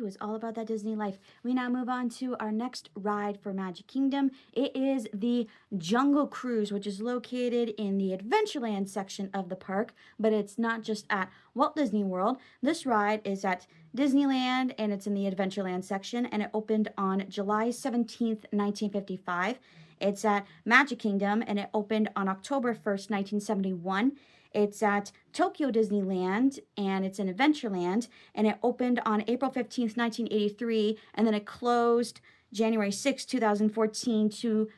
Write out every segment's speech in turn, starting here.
who is all about that Disney life. We now move on to our next ride for Magic Kingdom. It is the Jungle Cruise, which is located in the Adventureland section of the park, but it's not just at Walt Disney World. This ride is at Disneyland and it's in the Adventureland section, and it opened on July 17th, 1955. It's at Magic Kingdom and it opened on October 1st, 1971. It's at Tokyo Disneyland and it's in Adventureland, and it opened on April 15th, 1983, and then it closed January 6th, 2014 to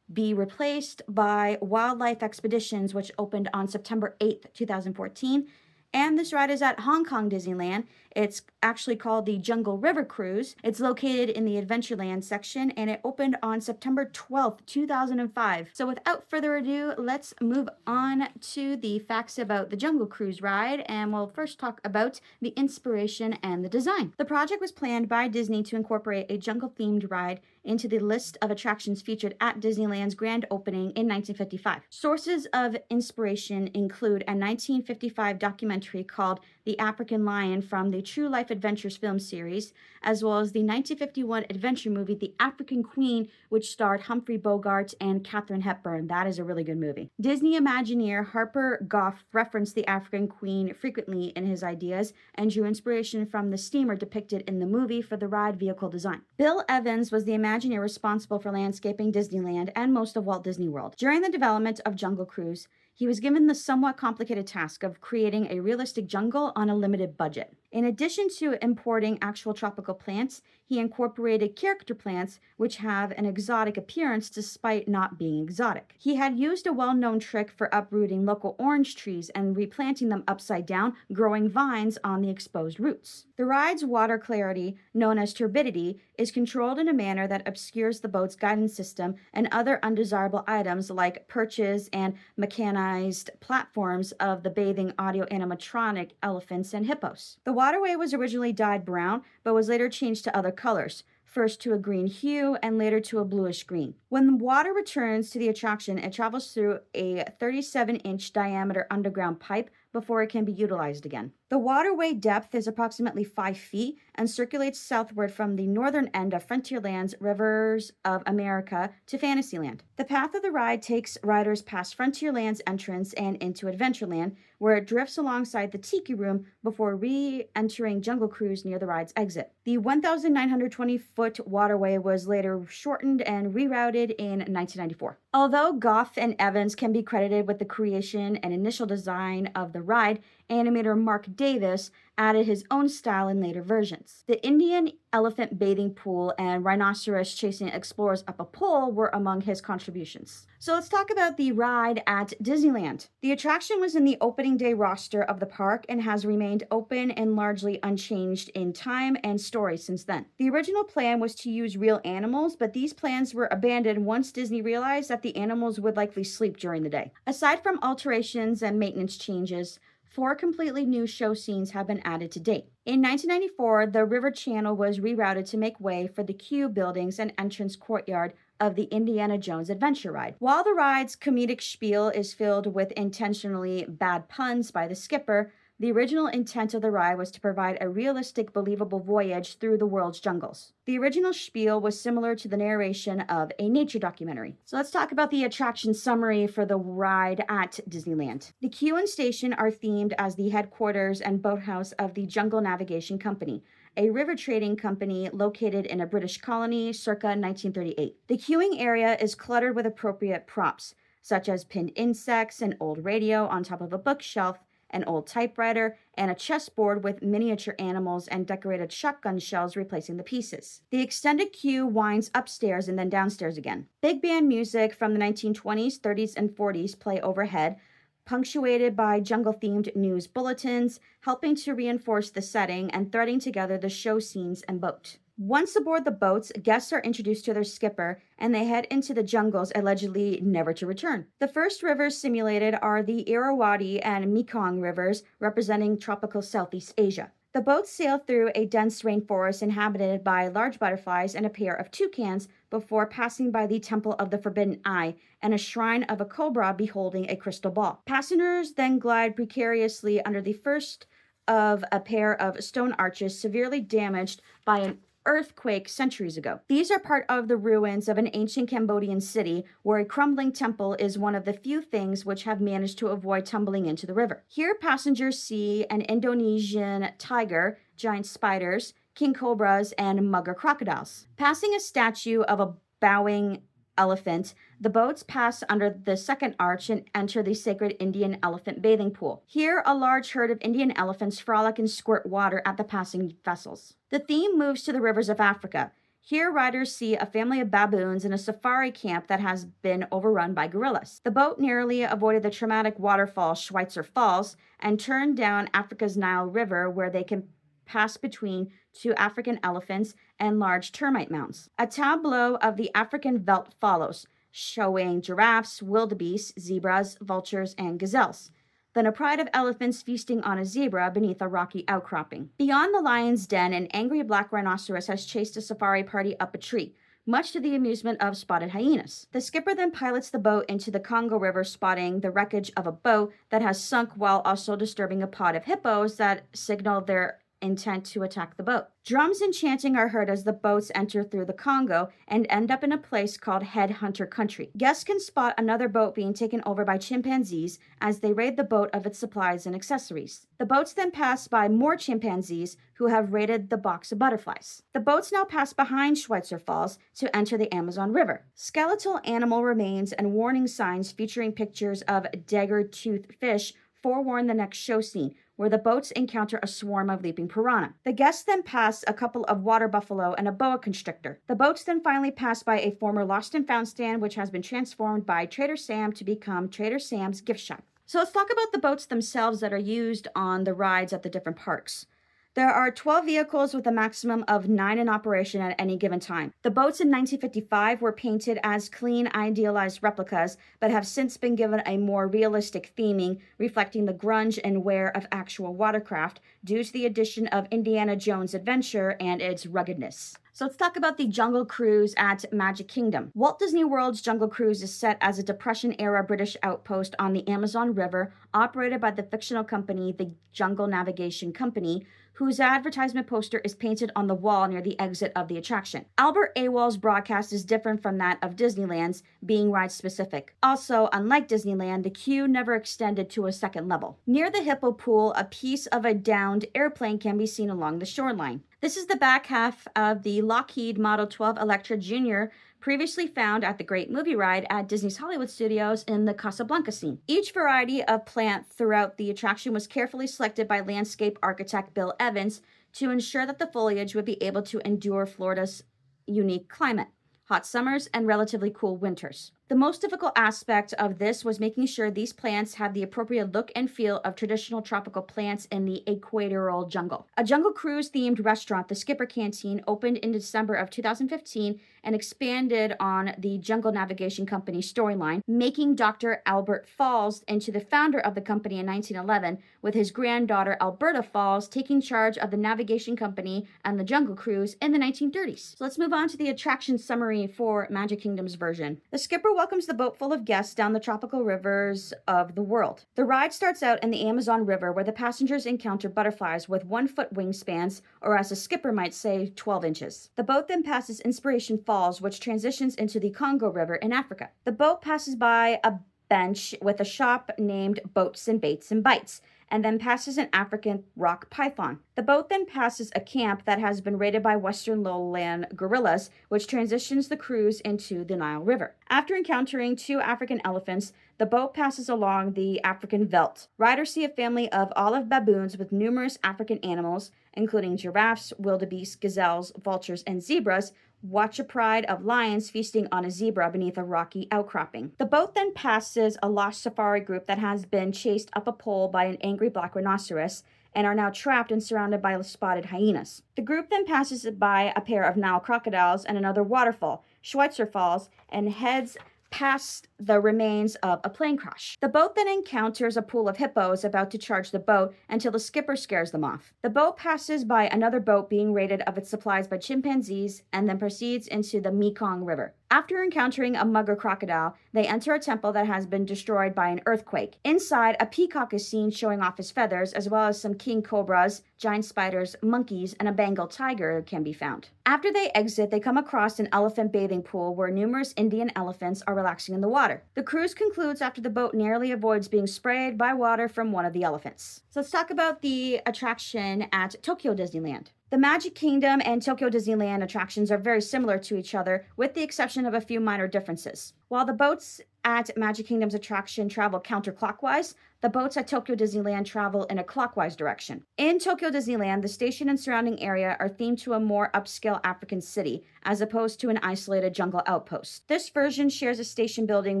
be replaced by Wildlife Expeditions, which opened on September 8th, 2014. And this ride is at Hong Kong Disneyland. It's actually called the Jungle River Cruise. It's located in the Adventureland section, and it opened on September 12th, 2005. So without further ado, let's move on to the facts about the Jungle Cruise ride, and we'll first talk about the inspiration and the design. The project was planned by Disney to incorporate a jungle-themed ride into the list of attractions featured at Disneyland's grand opening in 1955. Sources of inspiration include a 1955 documentary called The African Lion from the True Life Adventures film series, as well as the 1951 adventure movie The African Queen, which starred Humphrey Bogart and Katharine Hepburn. That is a really good movie. Disney Imagineer Harper Goff referenced the African Queen frequently in his ideas and drew inspiration from the steamer depicted in the movie for the ride vehicle design. Bill Evans was the Imagineer responsible for landscaping Disneyland and most of Walt Disney World. During the development of Jungle Cruise, he was given the somewhat complicated task of creating a realistic jungle on a limited budget. In addition to importing actual tropical plants, he incorporated character plants which have an exotic appearance despite not being exotic. He had used a well-known trick for uprooting local orange trees and replanting them upside down, growing vines on the exposed roots. The ride's water clarity, known as turbidity, is controlled in a manner that obscures the boat's guidance system and other undesirable items like perches and mechanized platforms of the bathing audio animatronic elephants and hippos. The waterway was originally dyed brown, but was later changed to other colors, first to a green hue and later to a bluish green. When the water returns to the attraction, it travels through a 37-inch diameter underground pipe before it can be utilized again. The waterway depth is approximately 5 feet and circulates southward from the northern end of Frontierland's Rivers of America to Fantasyland. The path of the ride takes riders past Frontierland's entrance and into Adventureland, where it drifts alongside the Tiki Room before re-entering Jungle Cruise near the ride's exit. The 1,920-foot waterway was later shortened and rerouted in 1994. Although Goff and Evans can be credited with the creation and initial design of the ride, animator Mark Davis added his own style in later versions. The Indian elephant bathing pool and rhinoceros chasing explorers up a pole were among his contributions. So let's talk about the ride at Disneyland. The attraction was in the opening day roster of the park and has remained open and largely unchanged in time and story since then. The original plan was to use real animals, but these plans were abandoned once Disney realized that the animals would likely sleep during the day. Aside from alterations and maintenance changes, 4 completely new show scenes have been added to date. In 1994, the River Channel was rerouted to make way for the queue buildings and entrance courtyard of the Indiana Jones Adventure Ride. While the ride's comedic spiel is filled with intentionally bad puns by the skipper, the original intent of the ride was to provide a realistic, believable voyage through the world's jungles. The original spiel was similar to the narration of a nature documentary. So let's talk about the attraction summary for the ride at Disneyland. The queue and station are themed as the headquarters and boathouse of the Jungle Navigation Company, a river trading company located in a British colony circa 1938. The queuing area is cluttered with appropriate props, such as pinned insects, an old radio on top of a bookshelf, an old typewriter, and a chessboard with miniature animals and decorated shotgun shells replacing the pieces. The extended queue winds upstairs and then downstairs again. Big band music from the 1920s, 30s, and 40s play overhead, punctuated by jungle-themed news bulletins, helping to reinforce the setting and threading together the show scenes and boat. Once aboard the boats, guests are introduced to their skipper, and they head into the jungles, allegedly never to return. The first rivers simulated are the Irrawaddy and Mekong rivers, representing tropical Southeast Asia. The boats sail through a dense rainforest inhabited by large butterflies and a pair of toucans before passing by the Temple of the Forbidden Eye and a shrine of a cobra beholding a crystal ball. Passengers then glide precariously under the first of a pair of stone arches severely damaged by an earthquake centuries ago. These are part of the ruins of an ancient Cambodian city where a crumbling temple is one of the few things which have managed to avoid tumbling into the river. Here, passengers see an Indonesian tiger, giant spiders, king cobras, and mugger crocodiles. Passing a statue of a bowing elephant, the boats pass under the second arch and enter the sacred Indian elephant bathing pool. Here, a large herd of Indian elephants frolic and squirt water at the passing vessels. The theme moves to the rivers of Africa. Here, riders see a family of baboons in a safari camp that has been overrun by gorillas. The boat narrowly avoided the traumatic waterfall Schweitzer Falls and turned down Africa's Nile River, where they can pass between two African elephants and large termite mounds. A tableau of the African veldt follows, showing giraffes, wildebeests, zebras, vultures, and gazelles. Then a pride of elephants feasting on a zebra beneath a rocky outcropping. Beyond the lion's den, an angry black rhinoceros has chased a safari party up a tree, much to the amusement of spotted hyenas. The skipper then pilots the boat into the Congo River, spotting the wreckage of a boat that has sunk while also disturbing a pod of hippos that signal their intent to attack the boat. Drums and chanting are heard as the boats enter through the Congo and end up in a place called Headhunter Country. Guests can spot another boat being taken over by chimpanzees as they raid the boat of its supplies and accessories. The boats then pass by more chimpanzees who have raided the box of butterflies. The boats now pass behind Schweitzer Falls to enter the Amazon River. Skeletal animal remains and warning signs featuring pictures of dagger-toothed fish forewarn the next show scene, where the boats encounter a swarm of leaping piranha. The guests then pass a couple of water buffalo and a boa constrictor. The boats then finally pass by a former lost and found stand, which has been transformed by Trader Sam to become Trader Sam's gift shop. So let's talk about the boats themselves that are used on the rides at the different parks. There are 12 vehicles with a maximum of 9 in operation at any given time. The boats in 1955 were painted as clean, idealized replicas, but have since been given a more realistic theming, reflecting the grunge and wear of actual watercraft due to the addition of Indiana Jones' adventure and its ruggedness. So let's talk about the Jungle Cruise at Magic Kingdom. Walt Disney World's Jungle Cruise is set as a Depression-era British outpost on the Amazon River, operated by the fictional company, the Jungle Navigation Company, whose advertisement poster is painted on the wall near the exit of the attraction. Albert Awol's broadcast is different from that of Disneyland's, being ride-specific. Also, unlike Disneyland, the queue never extended to a second level. Near the Hippo Pool, a piece of a downed airplane can be seen along the shoreline. This is the back half of the Lockheed Model 12 Electra Jr., previously found at the Great Movie Ride at Disney's Hollywood Studios in the Casablanca scene. Each variety of plant throughout the attraction was carefully selected by landscape architect Bill Evans to ensure that the foliage would be able to endure Florida's unique climate, hot summers and relatively cool winters. The most difficult aspect of this was making sure these plants had the appropriate look and feel of traditional tropical plants in the equatorial jungle. A Jungle Cruise themed restaurant, the Skipper Canteen, opened in December of 2015 and expanded on the Jungle Navigation Company storyline, making Dr. Albert Falls into the founder of the company in 1911, with his granddaughter Alberta Falls taking charge of the navigation company and the Jungle Cruise in the 1930s. So let's move on to the attraction summary for Magic Kingdom's version. The Skipper welcomes the boat full of guests down the tropical rivers of the world. The ride starts out in the Amazon River, where the passengers encounter butterflies with 1-foot wingspans, or as a skipper might say, 12 inches. The boat then passes Inspiration Falls, which transitions into the Congo River in Africa. The boat passes by a bench with a shop named Boats and Baits and Bites, and then passes an African rock python. The boat then passes a camp that has been raided by western lowland gorillas, which transitions the cruise into the Nile River. After encountering 2 African elephants, the boat passes along the African veldt. Riders see a family of olive baboons with numerous African animals, including giraffes, wildebeest, gazelles, vultures, and zebras, watch a pride of lions feasting on a zebra beneath a rocky outcropping. The boat then passes a lost safari group that has been chased up a pole by an angry black rhinoceros and are now trapped and surrounded by spotted hyenas. The group then passes by a pair of Nile crocodiles and another waterfall, Schweitzer Falls, and heads past the remains of a plane crash. The boat then encounters a pool of hippos about to charge the boat until the skipper scares them off. The boat passes by another boat being raided of its supplies by chimpanzees and then proceeds into the Mekong River. After encountering a mugger crocodile, they enter a temple that has been destroyed by an earthquake. Inside, a peacock is seen showing off his feathers, as well as some king cobras, giant spiders, monkeys, and a Bengal tiger can be found. After they exit, they come across an elephant bathing pool where numerous Indian elephants are relaxing in the water. The cruise concludes after the boat narrowly avoids being sprayed by water from one of the elephants. So let's talk about the attraction at Tokyo Disneyland. The Magic Kingdom and Tokyo Disneyland attractions are very similar to each other, with the exception of a few minor differences. While the boats at Magic Kingdom's attraction travel counterclockwise, the boats at Tokyo Disneyland travel in a clockwise direction. In Tokyo Disneyland, the station and surrounding area are themed to a more upscale African city, as opposed to an isolated jungle outpost. This version shares a station building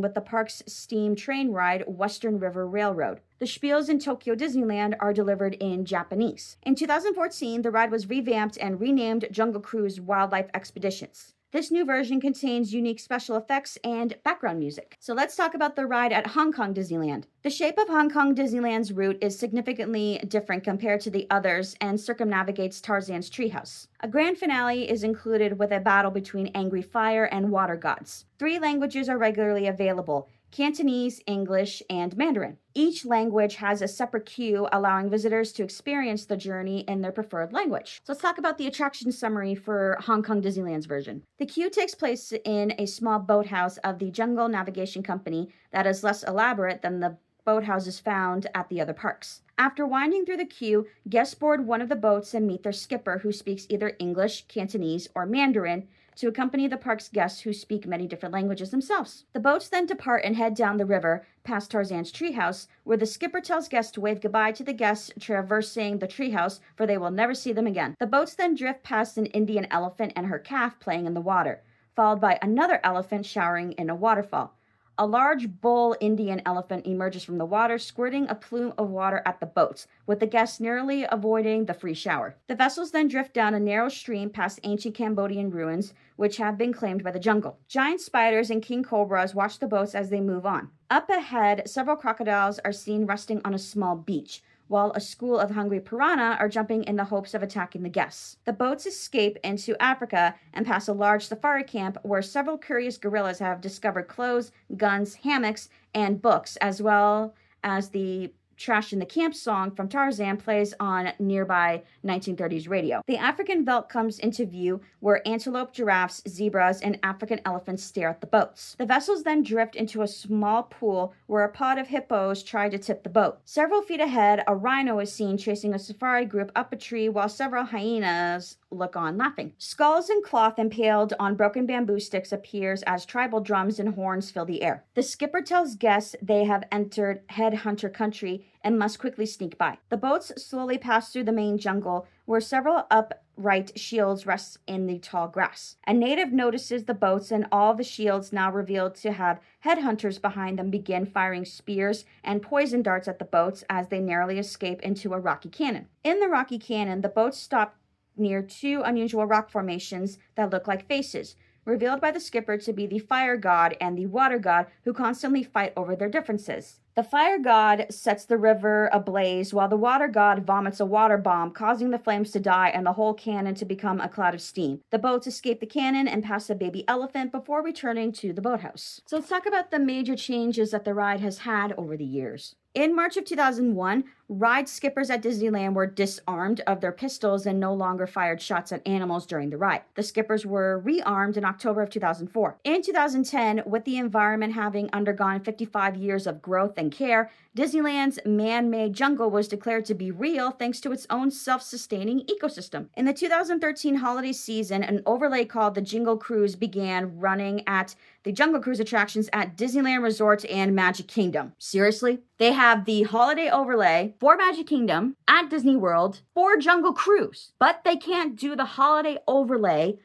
with the park's steam train ride, Western River Railroad. The spiels in Tokyo Disneyland are delivered in Japanese. In 2014, the ride was revamped and renamed Jungle Cruise Wildlife Expeditions. This new version contains unique special effects and background music. So let's talk about the ride at Hong Kong Disneyland. The shape of Hong Kong Disneyland's route is significantly different compared to the others and circumnavigates Tarzan's treehouse. A grand finale is included with a battle between angry fire and water gods. 3 languages are regularly available: Cantonese, English, and Mandarin. Each language has a separate queue, allowing visitors to experience the journey in their preferred language. So let's talk about the attraction summary for Hong Kong Disneyland's version. The queue takes place in a small boathouse of the Jungle Navigation Company that is less elaborate than the boathouses found at the other parks. After winding through the queue, guests board one of the boats and meet their skipper, who speaks either English, Cantonese, or Mandarin, to accompany the park's guests who speak many different languages themselves. The boats then depart and head down the river past Tarzan's treehouse, where the skipper tells guests to wave goodbye to the guests traversing the treehouse, for they will never see them again. The boats then drift past an Indian elephant and her calf playing in the water, followed by another elephant showering in a waterfall. A large bull Indian elephant emerges from the water, squirting a plume of water at the boats, with the guests narrowly avoiding the free shower. The vessels then drift down a narrow stream past ancient Cambodian ruins, which have been claimed by the jungle. Giant spiders and king cobras watch the boats as they move on. Up ahead, several crocodiles are seen resting on a small beach, while a school of hungry piranha are jumping in the hopes of attacking the guests. The boats escape into Africa and pass a large safari camp where several curious gorillas have discovered clothes, guns, hammocks, and books, as well as the Trash in the Camp song from Tarzan plays on nearby 1930s radio. The African veldt comes into view, where antelope, giraffes, zebras, and African elephants stare at the boats. The vessels then drift into a small pool where a pod of hippos try to tip the boat. Several feet ahead, a rhino is seen chasing a safari group up a tree, while several hyenas look on laughing. Skulls and cloth impaled on broken bamboo sticks appears as tribal drums and horns fill the air. The skipper tells guests they have entered headhunter country and must quickly sneak by. The boats slowly pass through the main jungle, where several upright shields rest in the tall grass. A native notices the boats, and all the shields, now revealed to have headhunters behind them, begin firing spears and poison darts at the boats as they narrowly escape into a rocky canyon. In the rocky canyon, the boats stop near 2 unusual rock formations that look like faces, revealed by the skipper to be the fire god and the water god, who constantly fight over their differences. The fire god sets the river ablaze, while the water god vomits a water bomb, causing the flames to die and the whole cannon to become a cloud of steam. The boats escape the cannon and pass a baby elephant before returning to the boathouse. So let's talk about the major changes that the ride has had over the years. In March of 2001, ride skippers at Disneyland were disarmed of their pistols and no longer fired shots at animals during the ride. The skippers were rearmed in October of 2004. In 2010, with the environment having undergone 55 years of growth and care, Disneyland's man-made jungle was declared to be real thanks to its own self-sustaining ecosystem. In the 2013 holiday season, an overlay called the Jingle Cruise began running at the Jungle Cruise attractions at Disneyland Resort and Magic Kingdom. Seriously? They have the holiday overlay for Magic Kingdom at Disney World for Jungle Cruise, but they can't do the holiday overlay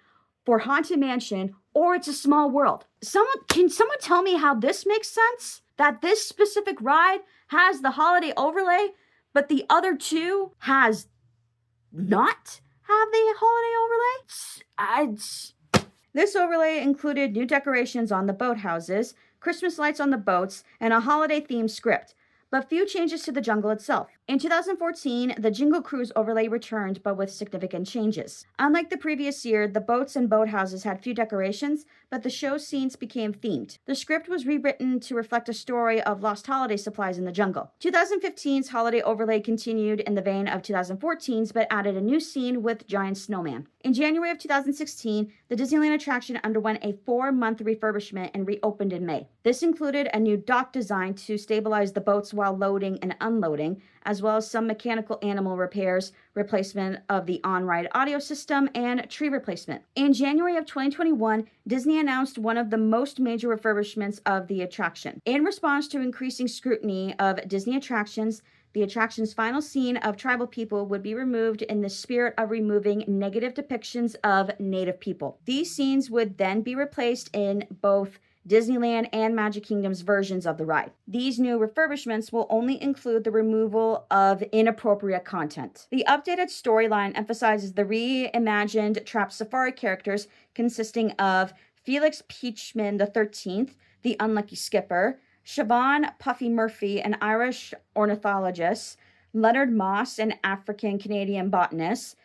for Haunted Mansion or It's a Small World. Can someone tell me how this makes sense? That this specific ride has the holiday overlay, but the other two has not have the holiday overlay? This overlay included new decorations on the boathouses, Christmas lights on the boats, and a holiday-themed script, but few changes to the jungle itself. In 2014, the Jungle Cruise overlay returned, but with significant changes. Unlike the previous year, the boats and boathouses had few decorations, but the show scenes became themed. The script was rewritten to reflect a story of lost holiday supplies in the jungle. 2015's holiday overlay continued in the vein of 2014's, but added a new scene with giant snowman. In January of 2016, the Disneyland attraction underwent a 4-month refurbishment and reopened in May. This included a new dock design to stabilize the boats while loading and unloading, as well as some mechanical animal repairs, replacement of the on-ride audio system, and tree replacement. In January of 2021, Disney announced one of the most major refurbishments of the attraction. In response to increasing scrutiny of Disney attractions, the attraction's final scene of tribal people would be removed in the spirit of removing negative depictions of Native people. These scenes would then be replaced in both Disneyland and Magic Kingdom's versions of the ride. These new refurbishments will only include the removal of inappropriate content. The updated storyline emphasizes the reimagined Trapped Safari characters consisting of Felix Peachman XIII, the unlucky skipper, Siobhan Puffy Murphy, an Irish ornithologist, Leonard Moss, an African-Canadian botanist,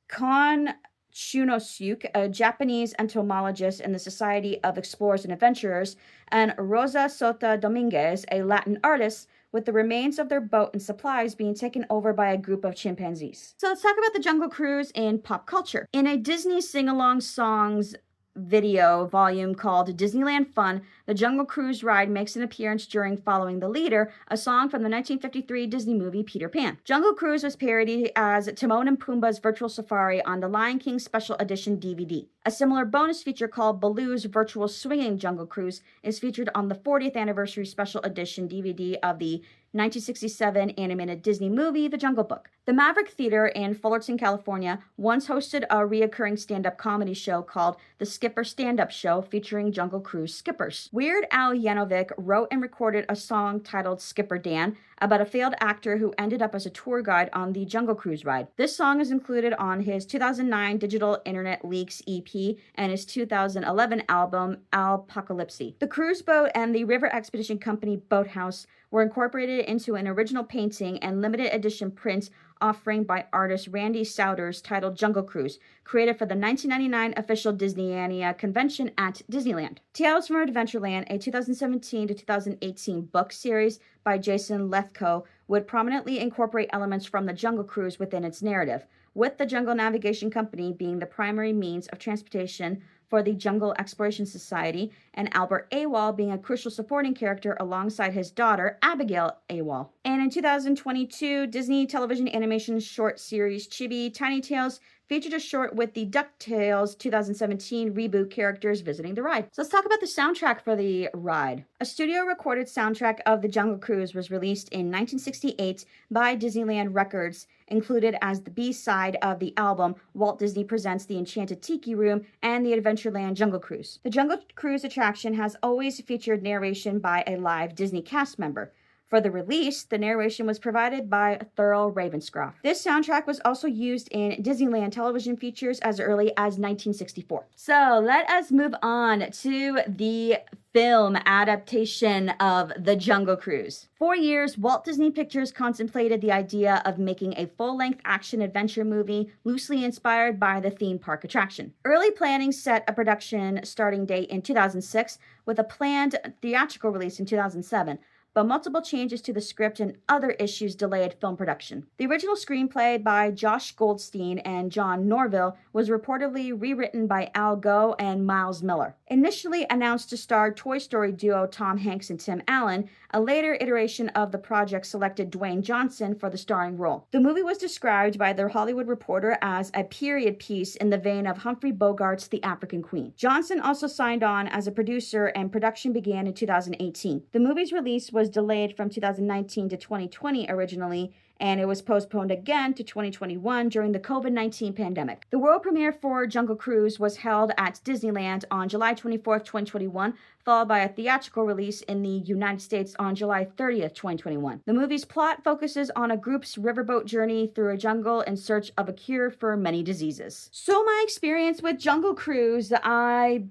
Kon Shunosuke, a Japanese entomologist in the Society of Explorers and Adventurers, and Rosa Sota Dominguez, a Latin artist, with the remains of their boat and supplies being taken over by a group of chimpanzees. So let's talk about the Jungle Cruise in pop culture. In a Disney sing-along songs video volume called Disneyland Fun, the Jungle Cruise ride makes an appearance during Following the Leader, a song from the 1953 Disney movie Peter Pan. Jungle Cruise was parodied as Timon and Pumbaa's Virtual Safari on the Lion King Special Edition DVD. A similar bonus feature called Baloo's Virtual Swinging Jungle Cruise is featured on the 40th Anniversary Special Edition DVD of the 1967 animated Disney movie, The Jungle Book. The Maverick Theater in Fullerton, California, once hosted a reoccurring stand-up comedy show called The Skipper Stand-Up Show featuring Jungle Cruise skippers. Weird Al Yankovic wrote and recorded a song titled Skipper Dan about a failed actor who ended up as a tour guide on the Jungle Cruise ride. This song is included on his 2009 Digital Internet Leaks EP and his 2011 album Alpocalypse. The cruise boat and the River Expedition Company boathouse were incorporated into an original painting and limited edition print offering by artist Randy Souders titled Jungle Cruise, created for the 1999 official Disneyania convention at Disneyland. Tales from Adventureland, a 2017 to 2018 book series by Jason Lethko, would prominently incorporate elements from the Jungle Cruise within its narrative, with the Jungle Navigation Company being the primary means of transportation for the Jungle Exploration Society, and Albert Awol being a crucial supporting character alongside his daughter, Abigail Awol. And in 2022, Disney television animation short series Chibi Tiny Tales featured a short with the DuckTales 2017 reboot characters visiting the ride. So let's talk about the soundtrack for the ride. A studio-recorded soundtrack of the Jungle Cruise was released in 1968 by Disneyland Records, included as the B-side of the album Walt Disney Presents the Enchanted Tiki Room and the Adventureland Jungle Cruise. The Jungle Cruise attraction has always featured narration by a live Disney cast member. For the release, the narration was provided by Thurl Ravenscroft. This soundtrack was also used in Disneyland television features as early as 1964. So let us move on to the film adaptation of The Jungle Cruise. For years, Walt Disney Pictures contemplated the idea of making a full-length action-adventure movie loosely inspired by the theme park attraction. Early planning set a production starting date in 2006 with a planned theatrical release in 2007. But multiple changes to the script and other issues delayed film production. The original screenplay by Josh Goldstein and John Norville was reportedly rewritten by Al Gough and Miles Miller. Initially announced to star Toy Story duo Tom Hanks and Tim Allen, a later iteration of the project selected Dwayne Johnson for the starring role. The movie was described by The Hollywood Reporter as a period piece in the vein of Humphrey Bogart's The African Queen. Johnson also signed on as a producer, and production began in 2018. The movie's release was delayed from 2019 to 2020 originally, and it was postponed again to 2021 during the COVID-19 pandemic. The world premiere for Jungle Cruise was held at Disneyland on July 24th, 2021, followed by a theatrical release in the United States on July 30th, 2021. The movie's plot focuses on a group's riverboat journey through a jungle in search of a cure for many diseases. So my experience with Jungle Cruise, I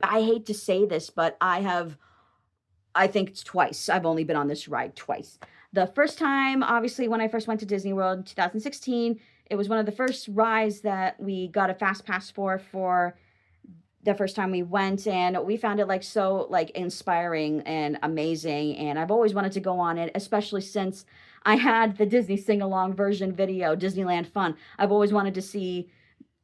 hate to say this, but I think it's twice. I've only been on this ride twice. The first time, obviously, when I first went to Disney World in 2016, it was one of the first rides that we got a fast pass for the first time we went, and we found it like so like inspiring and amazing, and I've always wanted to go on it, especially since I had the Disney sing along version video, Disneyland Fun. I've always wanted to see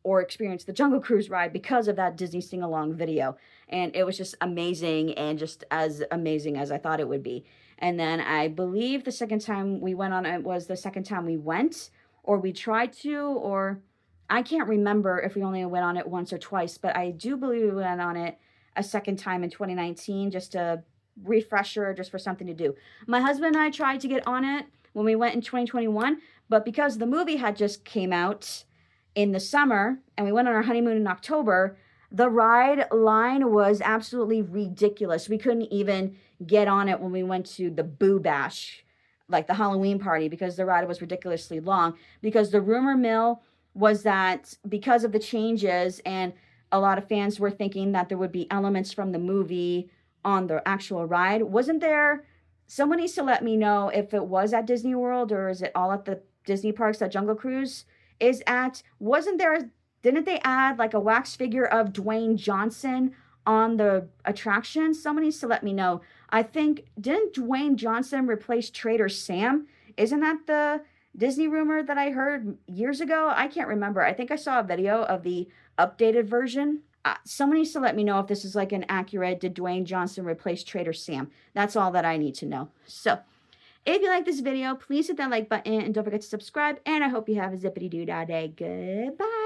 or experience the Jungle Cruise ride because of that Disney sing along video, and it was just amazing, and just as amazing as I thought it would be. And then I believe the second time we went on it was the second time we went, or we tried to, or I can't remember if we only went on it once or twice, but I do believe we went on it a second time in 2019, just a refresher, just for something to do. My husband and I tried to get on it when we went in 2021, but because the movie had just came out in the summer and we went on our honeymoon in October, the ride line was absolutely ridiculous. We couldn't even get on it when we went to the Boo Bash, like the Halloween party, because the ride was ridiculously long. Because the rumor mill was that because of the changes, and a lot of fans were thinking that there would be elements from the movie on the actual ride. Wasn't there? Someone needs to let me know if it was at Disney World or is it all at the Disney parks that Jungle Cruise is at. Wasn't there, didn't they add like a wax figure of Dwayne Johnson on the attraction? Someone needs to let me know. I think, didn't Dwayne Johnson replace Trader Sam? Isn't that the Disney rumor that I heard years ago? I can't remember. I think I saw a video of the updated version. Someone needs to let me know if this is like an accurate, did Dwayne Johnson replace Trader Sam? That's all that I need to know. So, if you like this video, please hit that like button and don't forget to subscribe. And I hope you have a zippity-doo-dah day. Goodbye.